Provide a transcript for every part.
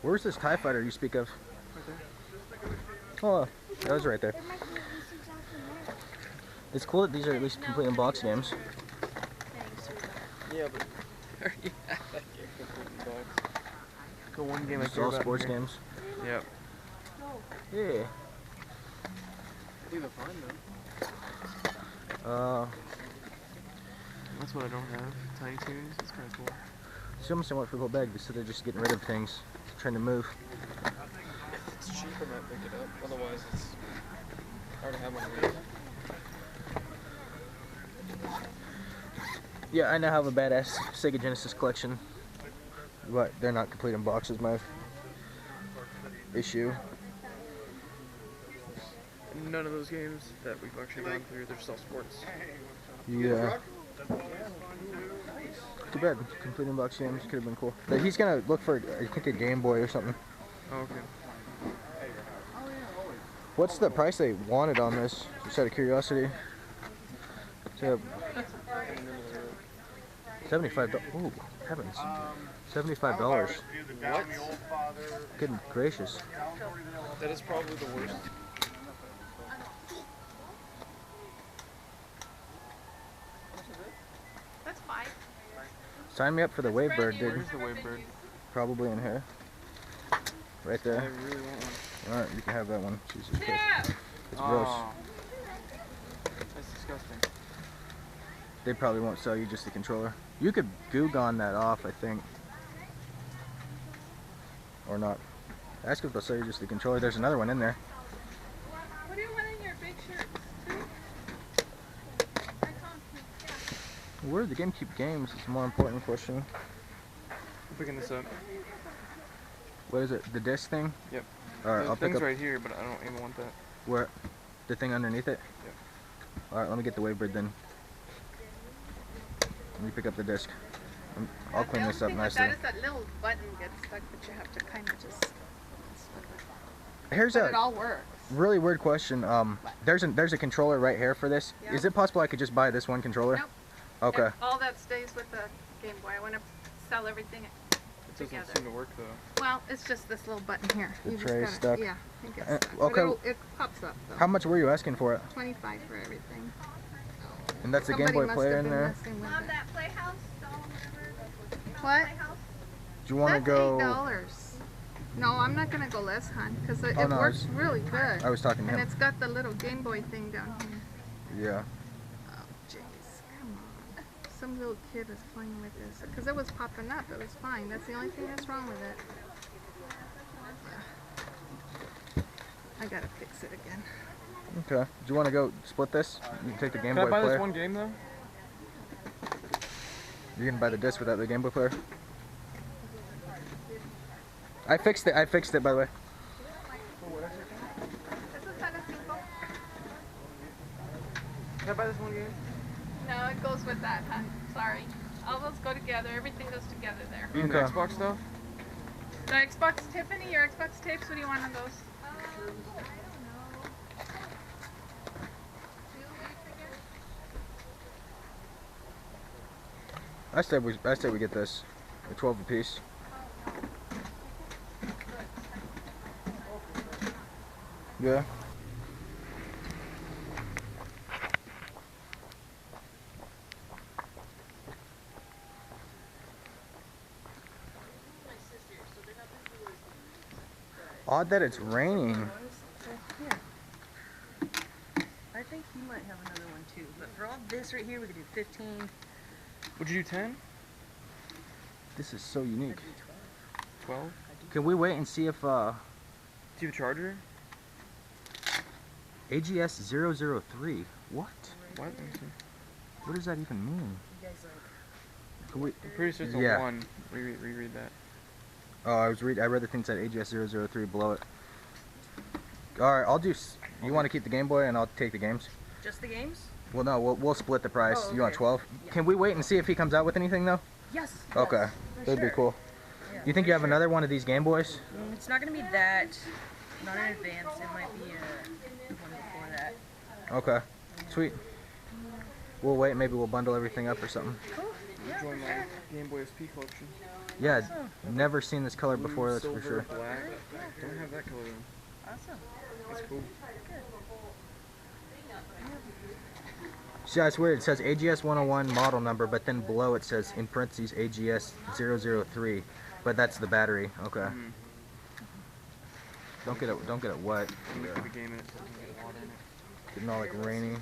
Where's this TIE fighter you speak of? Oh, that was right there. It's cool that these are at least complete in-box games. Yeah, but you have that game complete in box. The one game I care all about sports here. games. Yep. Yeah. I think they're fine though. That's what I don't have. Tiny Toons. It's kind of cool. It's almost somewhat for a bag, so they're just getting rid of things, trying to move. If it's cheap, I might pick it up. Otherwise, it's hard to have one of these. Yeah, I now have a badass Sega Genesis collection, but they're not complete in boxes. My issue. None of those games that we've actually gone through, they're just all sports. Yeah. Too bad. Complete in box games could have been cool. But he's gonna look for, I think, a Game Boy or something. Oh, okay. What's the price they wanted on this? Just out of curiosity. So, $75. Oh, heavens. $75. What? Good gracious. That is probably the worst. That's fine. Sign me up for the Wavebird, dude. Where's the Wavebird? Probably in here. Right I there. really want one. Alright, you can have that one. Jesus Christ. Yeah. It's gross. Oh. That's disgusting. They probably won't sell you just the controller. You could Goo-Gon that off, I think. Or not. Ask if they'll sell you just the controller. There's another one in there. What do you want in your big shirts, too? Where are the GameCube games? It's a more important question. I'm picking this up. What is it? The disc thing? Yep. Alright, The I'll pick thing's up right here, but I don't even want that. where the thing underneath it? Yep. Alright, let me get the Wavebird then. Let me pick up the disc. I'll clean this up nicely. That is that little button gets stuck, but you have to kind of just. Here's But it a all works. really weird question. There's a controller right here for this. Yeah. Is it possible I could just buy this one controller? Nope. Okay. All that stays with the Game Boy. I want to sell everything It doesn't together. seem to work though. Well, it's just this little button here. The You just tray gotta- stuck. Yeah, I think it's Uh, stuck. okay. But it pops up though. How much were you asking for it? 25 for everything. And that's the Game Somebody Boy must player have in been there. messing with Mom, it. that playhouse doll, whatever. What? Playhouse? Do you want to That's go? $8. No, I'm not gonna go less, hon, because it, Oh, it no, I works was- really good. I was talking to And him. it's got the little Game Boy thing down here. Yeah. Oh, jeez, come on. Some little kid is playing with this. Because it was popping up, it was fine. That's the only thing that's wrong with it. I gotta fix it again. Okay. Do you want to go split this? You can take the Game Can Boy I buy player. this one game though? You can buy the disc without the Game Boy player. I fixed it. I fixed it, by the way. This is kind of simple. Can I buy this one game? No, it goes with that, hon. Sorry. All those go together. Everything goes together there. You mean the Okay. Xbox stuff? The Xbox Tiffany, your Xbox tapes, what do you want on those? I said we get this. A 12 apiece. Yeah. Odd that it's raining. I think he might have another one too. But for all this right here, we could do 15. Would you do 10? This is so unique. 12? Can we wait and see if Do you have a charger? AGS 003? What? What? Let me see. What does that even mean? You guys like. Can we? I'm pretty sure it's a Yeah. 1. Reread that. Oh, I read the thing that said AGS 003 below it. All right, I'll do. You want to keep the Game Boy and I'll take the games? Just the games? Well, no, we'll split the price. Oh, You want okay. 12? Yeah. Can we wait and see if he comes out with anything though? Yes. Okay, yes, for that'd be sure. cool. Yeah, You think for you have sure. another one of these Game Boys? It's not going to be that. Not in advance. It might be one before that. Okay, sweet. We'll wait. Maybe we'll bundle everything up or something. Cool. Yeah, Join for my sure. Game Boy SP collection. Yeah, Awesome. never seen this color Blue, before, that's silver, for sure. black. Don't have that color though. Awesome. That's cool. See, yeah, it's weird. It says AGS 101 model number, but then below it says in parentheses AGS 003, but that's the battery. Okay. Mm-hmm. Don't get it wet. The game in it so it doesn't get water in it. Getting all like rainy.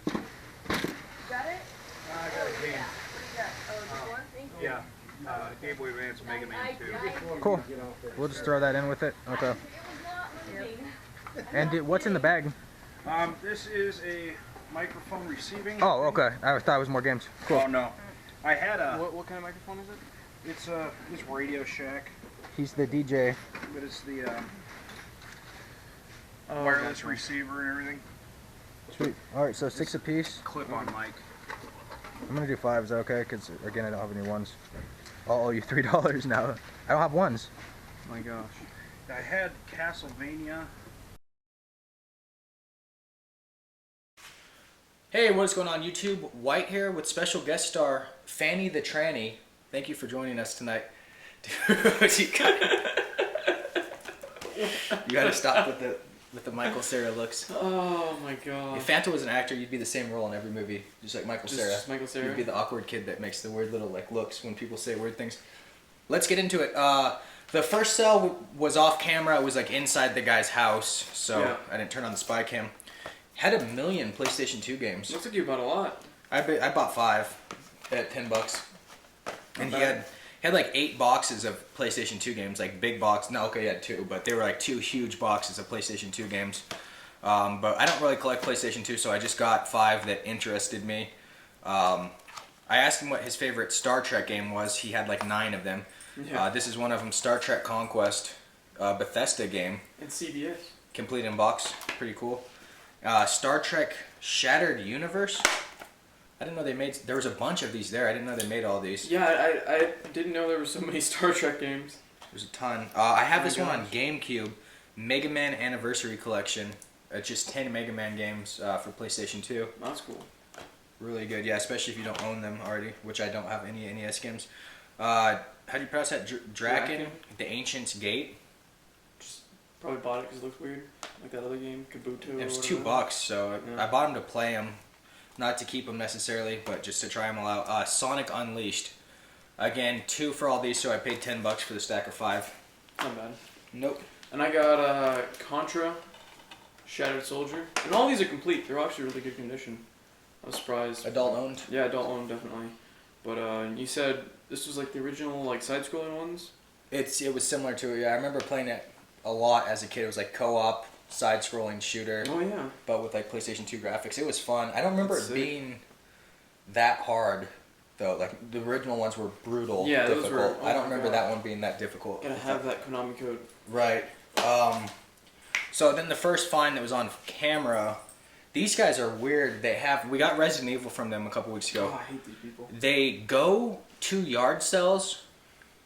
Got it? I got a game. Oh, just one? Thank you. Yeah. Game Boy Advance Mega Man 2. Cool. We'll just throw that in with it. Okay. And what's in the bag? This is a microphone receiving. Oh, okay. I thought it was more games. Cool. Oh no. I had a. What kind of microphone is it? It's this Radio Shack, He's the DJ. but it's the Oh, wireless gotcha. receiver and everything. Sweet. All right, so 6 apiece. Clip-on mic. I'm gonna do 5. Is that okay? Because again, I don't have any ones. I'll owe you $3 now. I don't have ones. My gosh. I had Castlevania. Hey, what is going on YouTube? White here with special guest star Fanny the Tranny. Thank you for joining us tonight. Dude, you gotta stop with the Michael Cera looks. Oh my god. If Fanta was an actor, you'd be the same role in every movie, just like Michael Cera. Just Michael Cera? You'd be the awkward kid that makes the weird little like looks when people say weird things. Let's get into it. The first cell was off camera. It was like inside the guy's house, so Yeah. I didn't turn on the spy cam. Had 1 million PlayStation 2 games. Looks like you bought a lot. I bought 5 at $10, and he had like 8 boxes of PlayStation 2 games, like big box. No, okay, he had 2, but they were like 2 huge boxes of PlayStation 2 games. But I don't really collect PlayStation 2, so I just got 5 that interested me. I asked him what his favorite Star Trek game was. He had like 9 of them. Yeah. This is one of them, Star Trek Conquest, Bethesda game, And CBS. complete in box, pretty cool. Star Trek Shattered Universe. I didn't know they made. There was a bunch of these there. I didn't know they made all these. Yeah, I didn't know there were so many Star Trek games. There's a ton. I have Oh this my one on gosh. GameCube, Mega Man Anniversary Collection. Just 10 Mega Man games for PlayStation 2. That's cool. Really good, yeah, especially if you don't own them already, which I don't have any NES games. How do you pronounce that? Draken, the Ancient's Gate. Just probably bought it because it looks weird. Like that other game, Kabuto. It was or $2, whatever. so Yeah. I bought them to play them, not to keep them necessarily, but just to try them all out. Sonic Unleashed. Again, 2 for all these, so I paid $10 for the stack of 5. Not bad. Nope. And I got Contra, Shattered Soldier. And all these are complete. They're actually really good condition. I was surprised. Adult owned. Yeah, adult owned, definitely. But you said this was like the original like side-scrolling ones? It was similar to it. Yeah, I remember playing it a lot as a kid. It was like co-op, side-scrolling shooter, Oh yeah. but with like PlayStation 2 graphics. It was fun. I don't remember That's it sick. being that hard though. Like the original ones were brutal, Yeah, those difficult. were- oh I don't my remember God. that one being that difficult. Gotta have that Konami code. Right. So then the first find that was on camera. These guys are weird. We got Resident Evil from them a couple weeks ago. Oh, I hate these people. They go to yard sales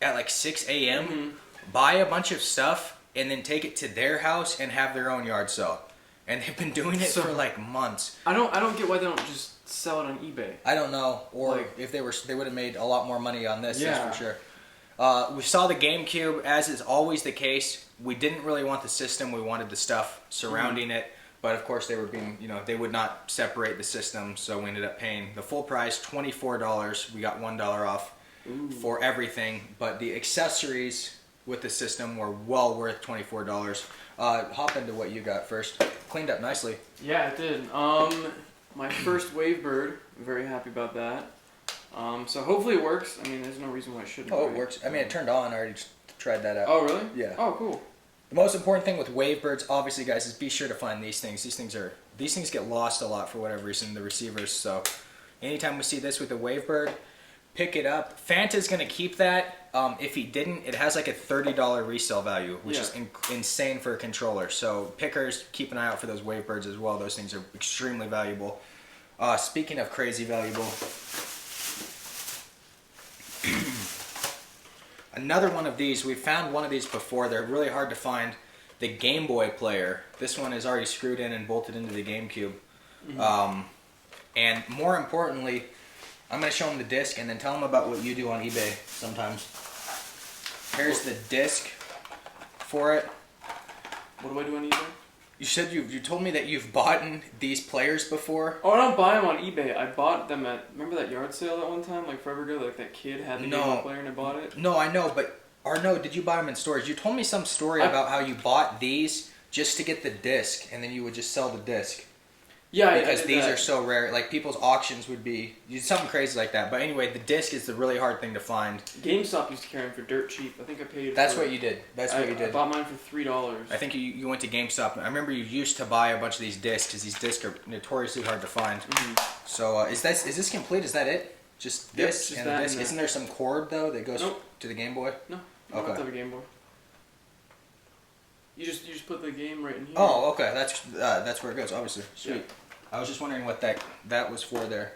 at like 6 a.m., Mhm. buy a bunch of stuff, and then take it to their house and have their own yard sale. And they've been doing it So- for like months. I don't get why they don't just sell it on eBay. I don't know, or Like- if they would have made a lot more money on this. Yeah. That's for sure. We saw the GameCube, as is always the case. We didn't really want the system. We wanted the stuff surrounding it. But of course, they were being, they would not separate the system, so we ended up paying the full price, $24. We got $1 off Ooh. for everything, but the accessories with the system were well worth $24. Hop into what you got first. Cleaned up nicely. Yeah, it did. My first Wavebird. I'm very happy about that. So hopefully it works. I mean, there's no reason why it shouldn't. Oh, it right? works. I mean, it turned on. I already tried that out. Oh, really? Yeah. Oh, cool. The most important thing with Wavebirds, obviously, guys, is be sure to find these things. These things get lost a lot for whatever reason, the receivers. So, anytime we see this with a Wavebird, pick it up. Fanta's gonna keep that. If he didn't, it has like a $30 resale value, which is insane for a controller. So, pickers, keep an eye out for those Wavebirds as well. Those things are extremely valuable. Speaking of crazy valuable. Another one of these, we found one of these before. They're really hard to find. The Game Boy player. This one is already screwed in and bolted into the GameCube. And more importantly, I'm gonna show them the disc and then tell them about what you do on eBay sometimes. Here's the disc for it. What do I do on eBay? You said you told me that you've bought these players before. Oh, I don't buy them on eBay. I bought them at, remember that yard sale that one time, like forever ago? Like that kid had the Game Boy player and I bought it? No, I know, but, or no, did you buy them in stores? You told me some story about how you bought these just to get the disc and then you would just sell the disc. Yeah, because I did these that. are so rare. Like people's auctions would be something crazy like that. But anyway, the disc is the really hard thing to find. GameStop used to carry them for dirt cheap. I think I paid. That's what you did. That's what you I did. bought mine for $3. I think you went to GameStop. I remember you used to buy a bunch of these discs because these discs are notoriously hard to find. Mm-hmm. So is this complete? Is that it? Just this just and that this? and Isn't there some cord though that goes Nope. to the Game Boy? No, you don't Okay. have to have a Game Boy. You just put the game right in here. Oh, okay. That's where it goes. Obviously, sweet. Yeah. I was just wondering what that was for there.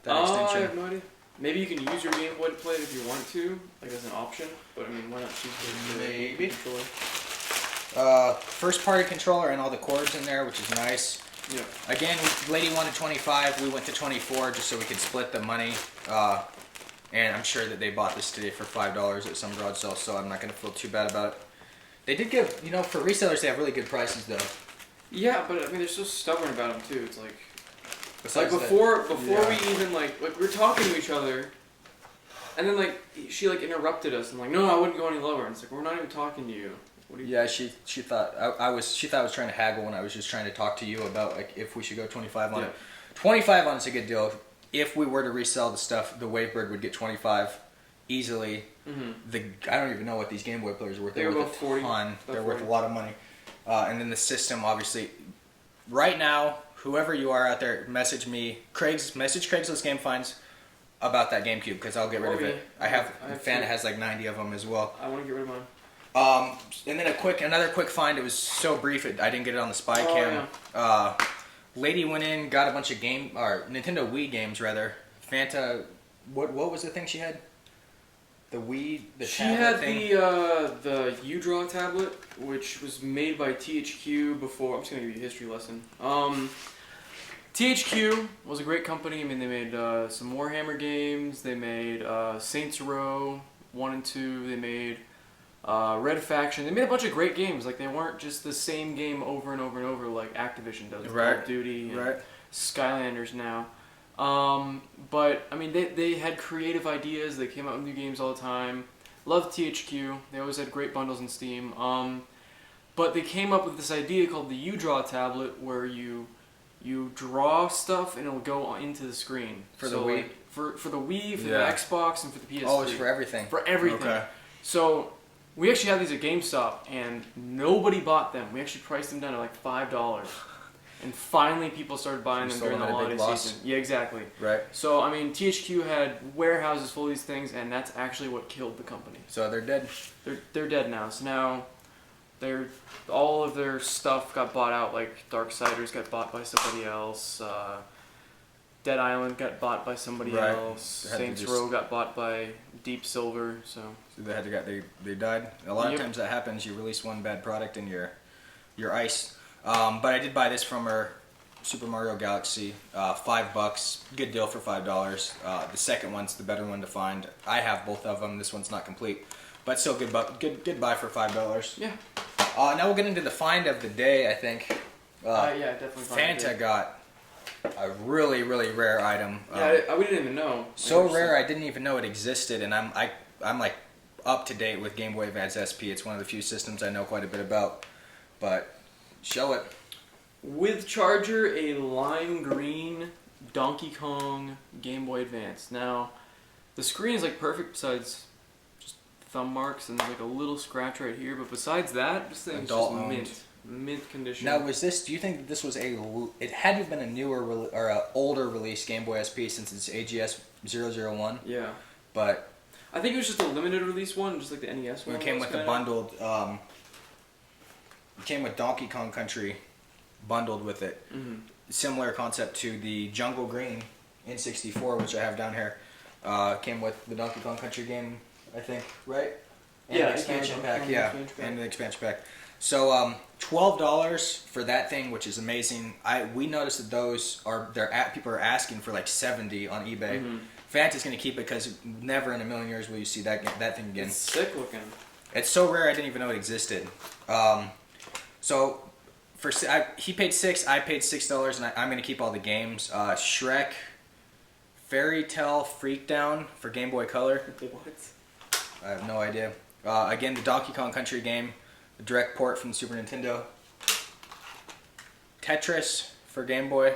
That I extension. have no idea. Maybe you can use your Game Boy to play it if you want to, like as an option. But I mean, why not choose the Maybe. controller? First party controller and all the cords in there, which is nice. Yeah. Again, lady wanted 25. We went to 24 just so we could split the money. And I'm sure that they bought this today for $5 at some garage sale, so I'm not going to feel too bad about it. They did give, for resellers, they have really good prices though. Yeah, but I mean, they're so stubborn about them too. It's like Besides before yeah. we even like we were talking to each other, and then like she like interrupted us and like, no, I wouldn't go any lower. And it's like, we're not even talking to you. What do you? Yeah, she thought she thought I was trying to haggle when I was just trying to talk to you about like if we should go 25 on it. 25 on it's a good deal. If we were to resell the stuff, the Wavebird would get 25 easily. Mm-hmm. I don't even know what these Game Boy players are worth. They're worth about 40. They're worth a lot of money. And then the system, obviously, right now, whoever you are out there, message me. Message Craigslist Game Finds about that GameCube because I'll get rid of it. I have a fan that has like 90 of them as well. I want to get rid of mine. And then another quick find. It was so brief, I didn't get it on the spy Oh, cam. Yeah. Lady went in, got a bunch of Nintendo Wii games rather. Fanta, what was the thing she had? The Wii, the She tablet had thing? the U-Draw tablet, which was made by THQ before. I'm just gonna give you a history lesson. THQ was a great company. I mean, they made some Warhammer games. They made Saints Row 1 and 2. They made Red Faction. They made a bunch of great games. Like they weren't just the same game over and over and over like Activision does with Call of Duty and Skylanders now. But I mean, they had creative ideas. They came out with new games all the time. Loved THQ. They always had great bundles in Steam. But they came up with this idea called the U-Draw tablet, where you draw stuff and it'll go into the screen. For the Wii? Like, for the Wii, for Yeah. the Xbox, and for the PS3. Oh, it's for everything. For everything. Okay. So we actually had these at GameStop, and nobody bought them. We actually priced them down to like $5. And finally, people started buying them sold during the them at a big holiday loss. season. Yeah, exactly. Right. So, I mean, THQ had warehouses full of these things, and that's actually what killed the company. So they're dead. They're dead now. So now, all of their stuff got bought out. Like Darksiders got bought by somebody else. Dead Island got bought by somebody Right. else. They had to Saints just- Row got bought by Deep Silver. So They died. A lot of Yep. times that happens. You release one bad product and your ice. But I did buy this from her, Super Mario Galaxy, $5, good deal for $5. The second one's the better one to find. I have both of them. This one's not complete, but still good buy for $5. yeah, Now we'll get into the find of the day. I think. yeah, definitely. Fanta got a really rare item. Yeah, we didn't even know. So rare, I didn't even know it existed, and I'm like up to date with Game Boy Advance SP. It's one of the few systems I know quite a bit about. But show it. With charger, a lime green Donkey Kong Game Boy Advance. Now, the screen is like perfect besides just thumb marks and there's like a little scratch right here. But besides that, this thing's just mint condition. Now, do you think that this was it had to have been a newer or an older release Game Boy SP since it's AGS 001? Yeah. But I think it was just a limited release one, just like the NES one. it came with the bundled. It came with Donkey Kong Country bundled with it. Mm-hmm. Similar concept to the Jungle Green N64, which I have down here. Came with the Donkey Kong Country game, I think, right? And Yeah, the expansion pack, and the expansion pack. and the expansion pack. So $12 for that thing, which is amazing. We noticed that those people are asking for like $70 on eBay. Mm-hmm. Fanta's gonna keep it because never in a million years will you see that thing again. It's sick looking. It's so rare I didn't even know it existed. So he paid $6, I paid $6, and I'm gonna keep all the games. Shrek, Fairy Tale Freakdown for Game Boy Color. I have no idea. Again, the Donkey Kong Country game, the direct port from the Super Nintendo. Tetris for Game Boy.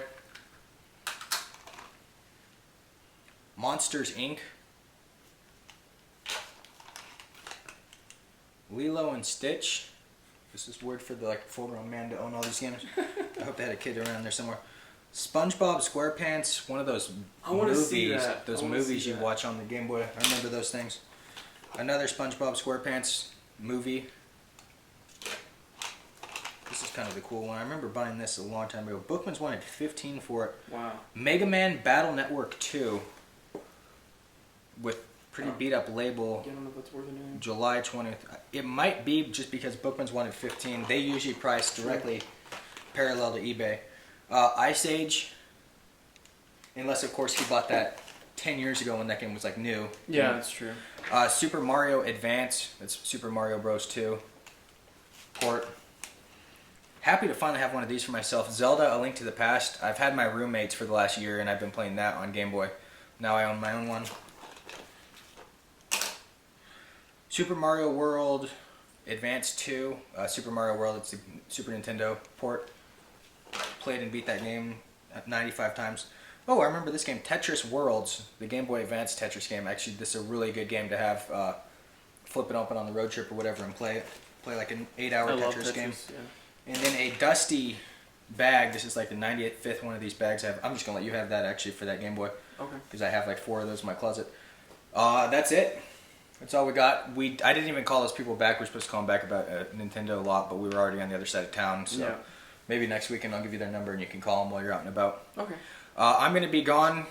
Monsters Inc. Lilo and Stitch. This is weird for the full-grown man to own all these games. I hope they had a kid around there somewhere. SpongeBob SquarePants, one of those movies you watch on the Game Boy. I remember those things. Another SpongeBob SquarePants movie. This is kind of the cool one. I remember buying this a long time ago. Bookman's wanted $15 for it. Wow. Mega Man Battle Network 2 with pretty beat up label. I don't know if that's worth it. July 20th. It might be just because Bookman's wanted $15. They usually price directly parallel to eBay. Ice Age, unless of course he bought that 10 years ago when that game was new. Yeah, that's true. Super Mario Advance, that's Super Mario Bros. 2 port. Happy to finally have one of these for myself. Zelda: A Link to the Past. I've had my roommates for the last year and I've been playing that on Game Boy. Now I own my own one. Super Mario World Advance 2. Super Mario World, it's a Super Nintendo port. Played and beat that game 95 times. Oh, I remember this game, Tetris Worlds, the Game Boy Advance Tetris game. Actually, this is a really good game to have. Flip it open on the road trip or whatever and play it. Play like an 8-hour Tetris game. Yeah. And then a dusty bag. This is like the 95th one of these bags I have. I'm just going to let you have that actually for that Game Boy. Okay. Because I have 4 of those in my closet. That's it. That's all we got. I didn't even call those people back. We're supposed to call them back about a Nintendo lot, but we were already on the other side of town. So yeah. Maybe next weekend I'll give you their number and you can call them while you're out and about. Okay. I'm going to be gone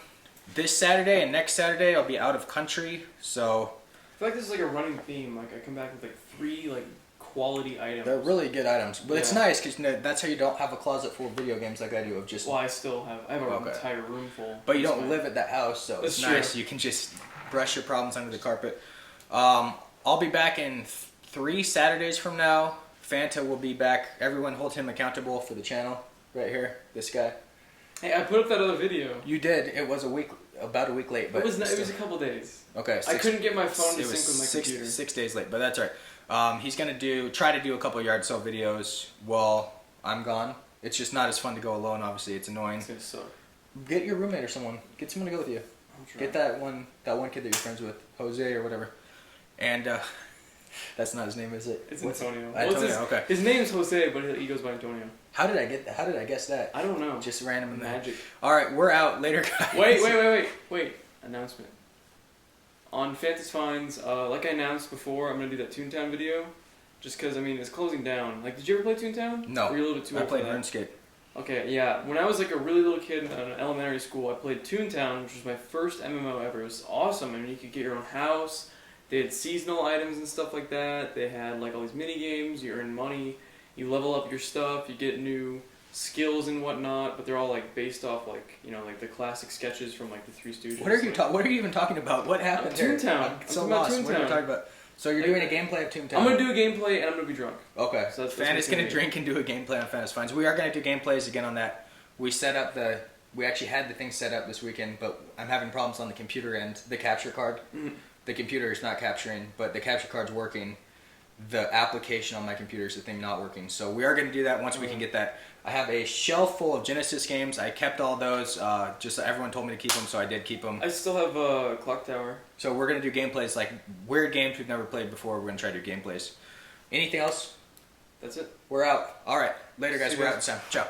this Saturday and next Saturday. I'll be out of country. So I feel like this is a running theme. I come back with 3 quality items. they're really good items. But it's nice because that's how you don't have a closet full of video games like I do. Of just. Well, I have an entire room full. But you don't live at that house, so it's nice. You can just brush your problems under the carpet. I'll be back in 3 Saturdays from now. Fanta will be back. Everyone hold him accountable for the channel. Right here, this guy. Hey, I put up that other video. You did. It was about a week late. But it was a couple days. Okay. I couldn't get my phone to sync with my computer. 6 days late, but that's all right. He's gonna try to do a couple yard sale videos while I'm gone. It's just not as fun to go alone. Obviously, it's annoying. It's gonna suck. Get your roommate or someone. Get someone to go with you. Get that one kid that you're friends with, Jose or whatever. And that's not his name, is it? It's Antonio. Okay. His name's Jose, but he goes by Antonio. How did I guess that? I don't know. Just random magic. All right, we're out later, guys. Wait. Announcement. On Fantasy Finds, like I announced before, I'm gonna do that Toontown video. Just because it's closing down. Did you ever play Toontown? No. Were you a little bit too I old played for that? RuneScape. Okay, yeah. When I was a really little kid in elementary school, I played Toontown, which was my first MMO ever. It was awesome. You could get your own house. They had seasonal items and stuff like that. They had all these mini games. You earn money. You level up your stuff. You get new skills and whatnot. But they're all based off the classic sketches from the Three Stooges. What are you even talking about? What happened here? Toontown. I'm so lost. What are you talking about? So you're doing a gameplay of Toontown? I'm gonna do a gameplay and I'm gonna be drunk. Okay. So Fan is gonna drink and do a gameplay on Fantasy Finds. We are gonna do gameplays again on that. We actually had the thing set up this weekend, but I'm having problems on the computer end. The capture card. Mm-hmm. The computer is not capturing, but the capture card's working. The application on my computer is the thing not working. So we are going to do that once we can get that. I have a shelf full of Genesis games. I kept all those. Just everyone told me to keep them, so I did keep them. I still have a Clock Tower. So we're going to do gameplays weird games we've never played before. We're going to try to do gameplays. Anything else? That's it. We're out. All right. Later, guys. We're out. Ciao.